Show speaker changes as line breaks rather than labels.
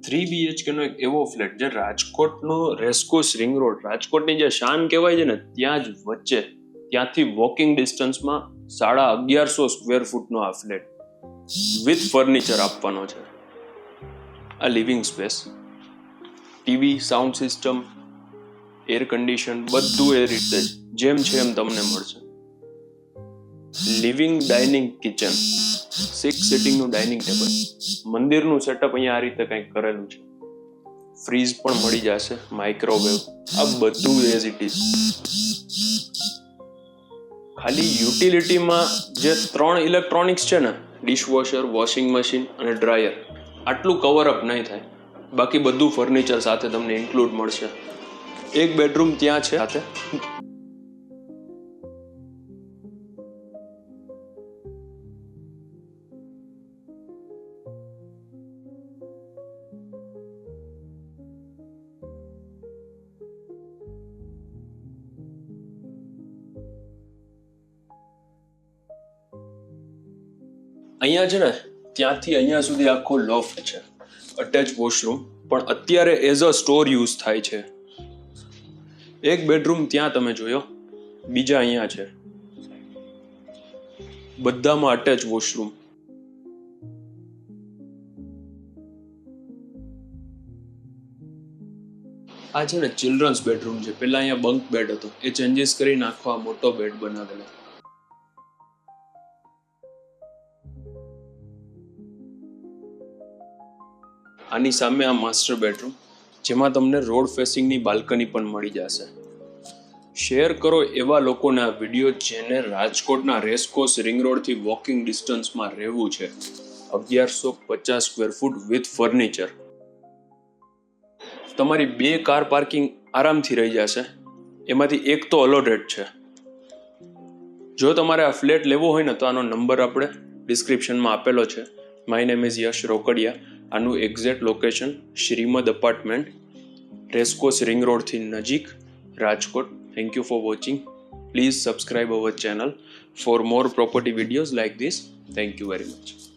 3 BHK નો એક એવો flat જે રાજકોટનો રેસકોર્સ રિંગ રોડ, રાજકોટની જે શાન કહેવાય છે ને ત્યાં જ વચ્ચે, ત્યાંથી વોકિંગ ડિસ્ટન્સમાં 1150 સ્ક્વેર ફૂટનો આ ફ્લેટ વિથ ફર્નિચર આપવાનો છે. આ living space, TV, sound system, air condition બધું એ રીતે જ જેમ છે એમ તમને મળશે. લિવિંગ ડાઇનિંગ કિચન, 6 સિટિંગનું ડાઇનિંગ ટેબલ, મંદિરનું સેટઅપ અહીંયા આ રીતે કંઈક કરેલું છે. ફ્રીઝ પણ મળી જશે, માઇક્રોવેવ, આ બધું એઝ ઇટ ઇઝ. ખાલી યુટિલિટીમાં જે 3 ઇલેક્ટ્રોનિક્સ છે ને, ડિશવોશર, વોશિંગ મશીન અને ડ્રાયર, આટલું કવર અપ નહીં થાય. બાકી બધું ફર્નિચર સાથે તમને ઇન્ક્લુડ મળશે. એક બેડરૂમ ત્યાં છે સાથે. અહીંયા છે ને ત્યાંથી અહીંયા સુધી આખો લોફ્ટ છે, અટેચ વોશરૂમ, પણ અત્યારે એઝ અ સ્ટોર યુઝ થાય છે. એક બેડરૂમ ત્યાં તમે જોયો, બીજા અહીંયા છે, બધામાં અટેચ વોશરૂમ. આ છે ને ચિલ્ડ્રન્સ બેડરૂમ છે. પેલા અહીંયા બંક બેડ હતો, એ ચેન્જીસ કરીને આખો આ મોટો બેડ બનાવેલો. આની સામે આ માસ્ટર બેડરૂમ, જેમાં તમને રોડ ફેસિંગની બાલ્કની પણ મળી જશે. શેર કરો એવા લોકોને આ વિડીયો જેને રાજકોટના રેસકોર્સ રિંગ રોડથી વોકિંગ ડિસ્ટન્સમાં રહેવું છે. 1150 સ્ક્વેર ફૂટ વિથ ફર્નિચર. તમારી 2 કાર પાર્કિંગ આરામથી રહી જશે, એમાંથી એક તો અલોટેડ છે. જો તમારે આ ફ્લેટ લેવો હોય ને તો આનો નંબર આપણે ડિસ્ક્રિપ્શનમાં આપેલો છે. My name is Yash Rokadiya. આનું exact location Shrimad apartment, racecourse ring રોડથી નજીક, Rajkot. Thank you for watching. Please subscribe our channel for more property videos like this. Thank you very much.